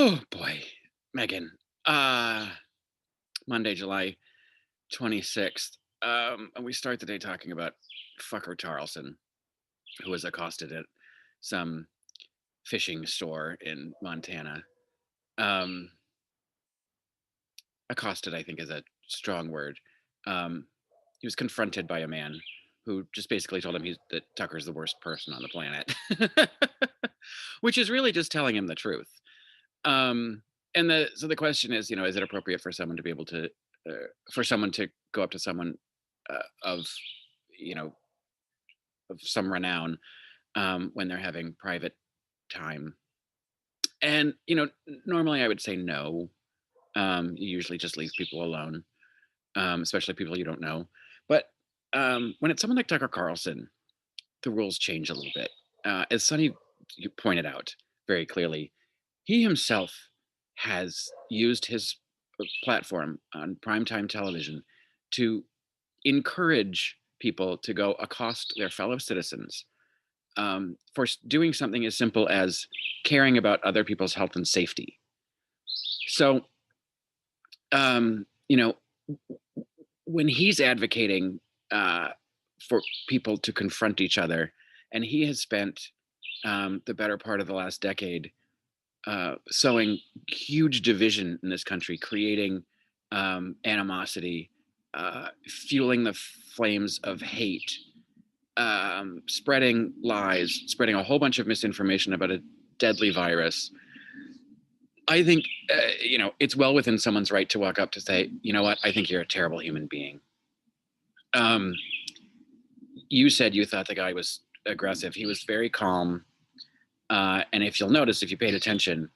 Oh boy, Megan. Uh Monday, July 26th. And we start the day talking about fucker Carlson, who was accosted at some fishing store in Montana. Um, Accosted, I think, is a strong word. He was confronted by a man who just basically told him that Tucker's the worst person on the planet, which is really just telling him the truth. Um, and the question is, is it appropriate for someone to be able to, for someone to go up to someone of, you know, of some renown when they're having private time? And normally I would say no. You usually just leave people alone, especially people you don't know. But when it's someone like Tucker Carlson, the rules change a little bit. As Sonny you pointed out very clearly, he himself has used his platform on primetime television to encourage people to go accost their fellow citizens for doing something as simple as caring about other people's health and safety. So, um, you know, when he's advocating for people to confront each other, and he has spent the better part of the last decade sowing huge division in this country, creating animosity, fueling the flames of hate, spreading lies, spreading a whole bunch of misinformation about a deadly virus. I think, it's well within someone's right to walk up to say, you know what, I think you're a terrible human being. Um, you said you thought the guy was aggressive. He was very calm. And if you'll notice, if you paid attention,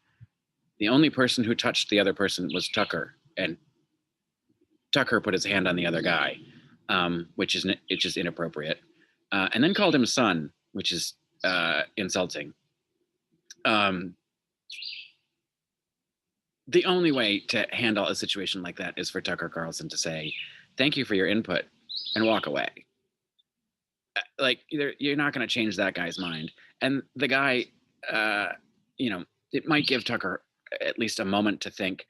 the only person who touched the other person was Tucker. And Tucker put his hand on the other guy, which is inappropriate. And then called him son, which is insulting. The only way to handle a situation like that is for Tucker Carlson to say, "Thank you for your input," and walk away. Like you're not going to change that guy's mind. And the guy, uh, it might give Tucker at least a moment to think,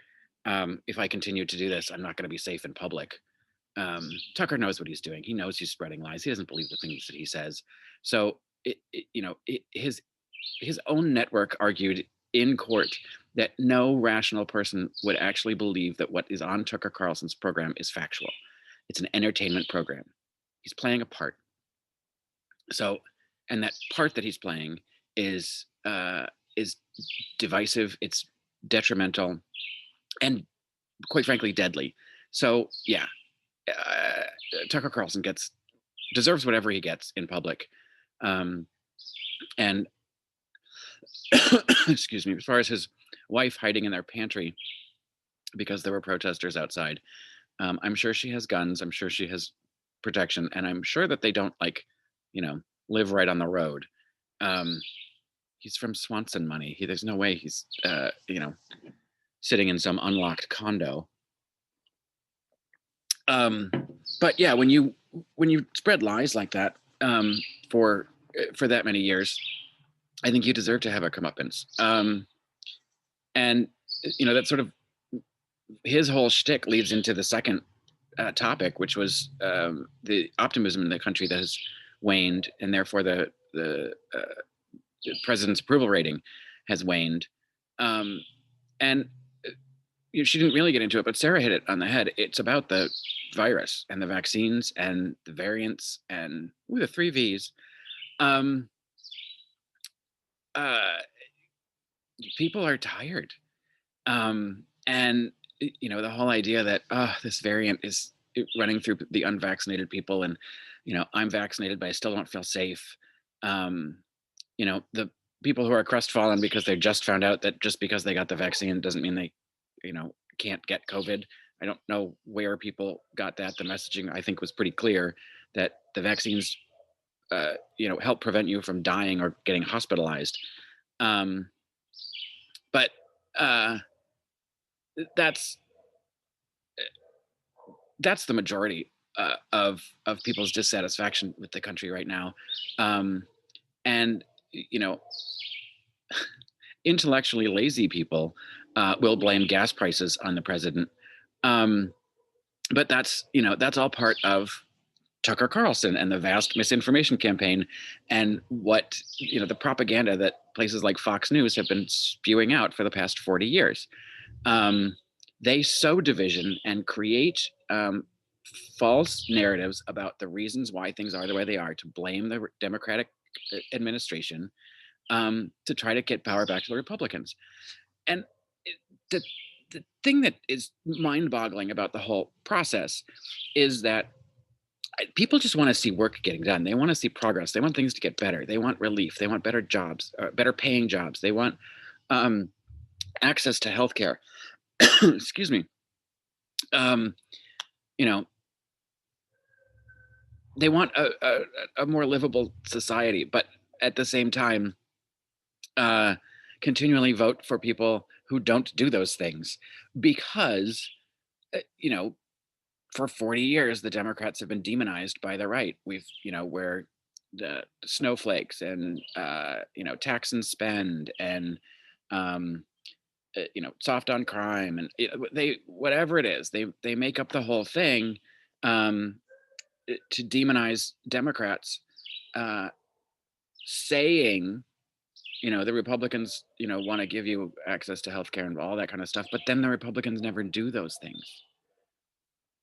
if I continue to do this, I'm not going to be safe in public. Tucker knows what he's doing. He knows he's spreading lies. He doesn't believe the things that he says. So, his own network argued in court that no rational person would actually believe that what is on Tucker Carlson's program is factual. It's an entertainment program. He's playing a part. So, and that part that he's playing is divisive. It's detrimental, and quite frankly, deadly. So, yeah, uh, Tucker Carlson deserves whatever he gets in public. And excuse me, as far as his wife hiding in their pantry because there were protesters outside, I'm sure she has guns. I'm sure she has protection, and I'm sure that they don't live right on the road. He's from Swanson money. There's no way he's sitting in some unlocked condo. But yeah, when you spread lies like that for that many years, I think you deserve to have a comeuppance. And that sort of his whole shtick leads into the second topic, which was the optimism in the country that has waned, and therefore the president's approval rating has waned. And she didn't really get into it, but Sarah hit it on the head. It's about the virus and the vaccines and the variants and the three V's. People are tired. And the whole idea that this variant is running through the unvaccinated people, and I'm vaccinated but I still don't feel safe. The people who are crestfallen because they just found out that just because they got the vaccine doesn't mean they can't get COVID. I don't know where people got that. The messaging, I think, was pretty clear that the vaccines help prevent you from dying or getting hospitalized. But that's the majority of people's dissatisfaction with the country right now. And intellectually lazy people will blame gas prices on the president. But that's all part of Tucker Carlson and the vast misinformation campaign, and what the propaganda that places like Fox News have been spewing out for the past 40 years. They sow division and create false narratives about the reasons why things are the way they are, to blame the Democratic administration, to try to get power back to the Republicans. And the thing that is mind-boggling about the whole process is that people just want to see work getting done. They want to see progress. They want things to get better. They want relief. They want better jobs, better paying jobs. They want access to healthcare. Excuse me. You know, they want a more livable society, but at the same time, continually vote for people who don't do those things, because for 40 years the Democrats have been demonized by the right. Where the snowflakes and tax and spend and soft on crime, and they whatever it is, they make up the whole thing to demonize Democrats, saying the Republicans want to give you access to healthcare and all that kind of stuff, but then the Republicans never do those things.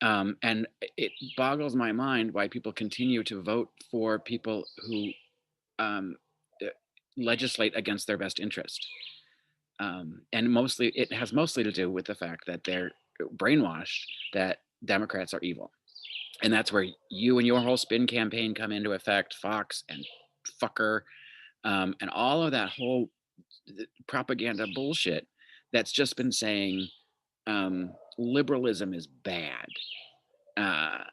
And it boggles my mind why people continue to vote for people who legislate against their best interest. And it has mostly to do with the fact that they're brainwashed that Democrats are evil. And that's where you and your whole spin campaign come into effect, Fox and Fucker, and all of that whole propaganda bullshit that's just been saying liberalism is bad. And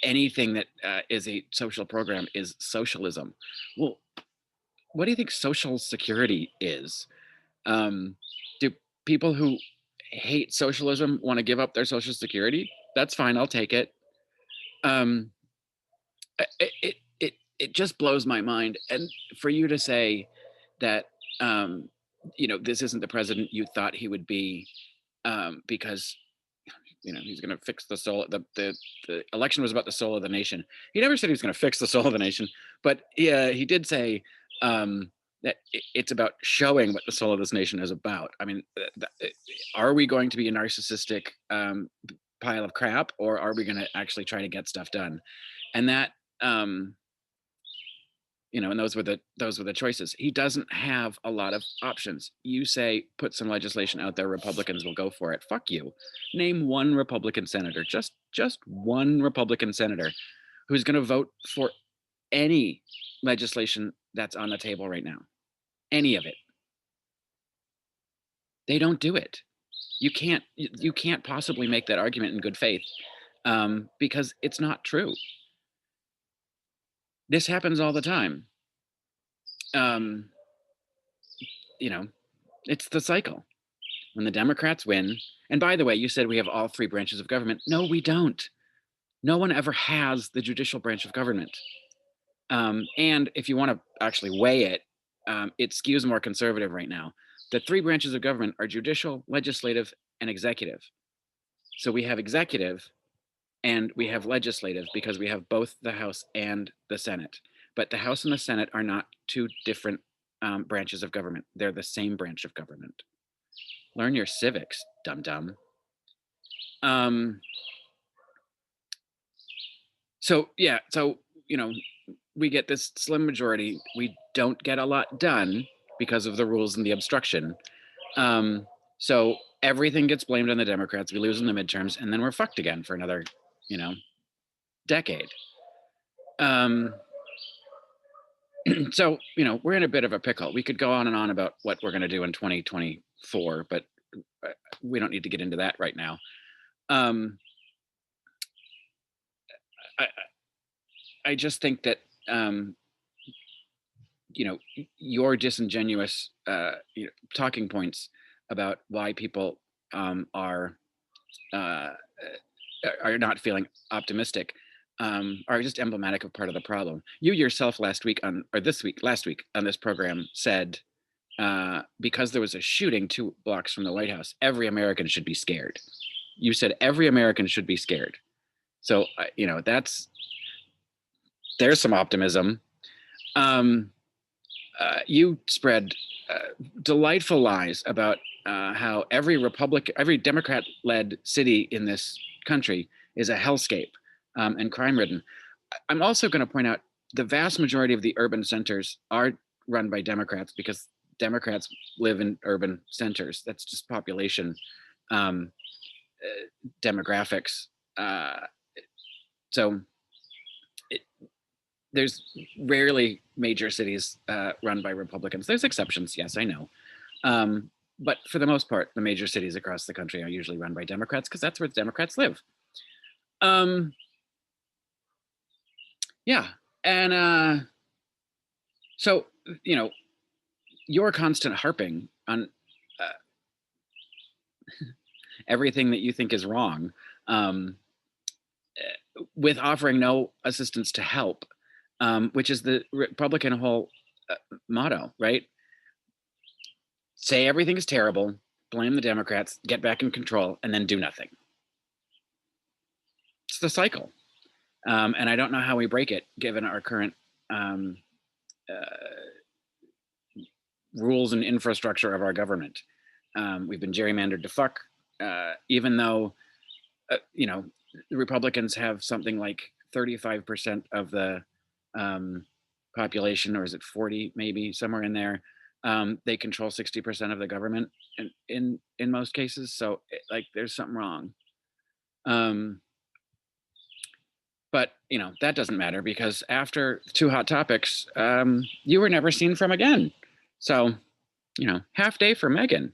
anything that is a social program is socialism. Well, what do you think Social Security is? Do people who hate socialism want to give up their Social Security? That's fine. I'll take it. It just blows my mind. And for you to say that, this isn't the president you thought he would be, because he's going to fix the soul. The election was about the soul of the nation. He never said he was going to fix the soul of the nation, but he did say that it's about showing what the soul of this nation is about. I mean, are we going to be a narcissistic pile of crap, or are we going to actually try to get stuff done? And that, and those were the choices. He doesn't have a lot of options. You say, put some legislation out there, Republicans will go for it. Fuck you. Name one Republican senator, just one Republican senator who's going to vote for any legislation that's on the table right now. Any of it. They don't do it. You can't possibly make that argument in good faith, because it's not true. This happens all the time. It's the cycle. When the Democrats win, and by the way, you said we have all three branches of government. No, we don't. No one ever has the judicial branch of government. And if you want to actually weigh it, it skews more conservative right now. The three branches of government are judicial, legislative, and executive. So we have executive and we have legislative because we have both the House and the Senate. But the House and the Senate are not two different branches of government. They're the same branch of government. Learn your civics, dum-dum. So we get this slim majority. We don't get a lot done because of the rules and the obstruction. So everything gets blamed on the Democrats. We lose in the midterms, and then we're fucked again for another, decade. So, we're in a bit of a pickle. We could go on and on about what we're going to do in 2024, but we don't need to get into that right now. I just think that, your disingenuous talking points about why people are not feeling optimistic are just emblematic of part of the problem. You yourself last week on this program said because there was a shooting 2 blocks from the White House, every American should be scared. You said every American should be scared. So, there's some optimism. You spread delightful lies about how every Democrat-led city in this country is a hellscape and crime-ridden. I'm also going to point out the vast majority of the urban centers are run by Democrats because Democrats live in urban centers. That's just population demographics. So there's rarely major cities run by Republicans. There's exceptions, yes, I know. But for the most part, the major cities across the country are usually run by Democrats because that's where the Democrats live. Yeah, and so, your constant harping on everything that you think is wrong, with offering no assistance to help, which is the Republican whole motto, right? Say everything is terrible, blame the Democrats, get back in control, and then do nothing. It's the cycle. And I don't know how we break it, given our current rules and infrastructure of our government. We've been gerrymandered to fuck, even though, the Republicans have something like 35% of the population, or is it 40, maybe somewhere in there. They control 60% of the government in most cases. So there's something wrong. But that doesn't matter because after 2 hot topics, you were never seen from again. So, half day for Meghan.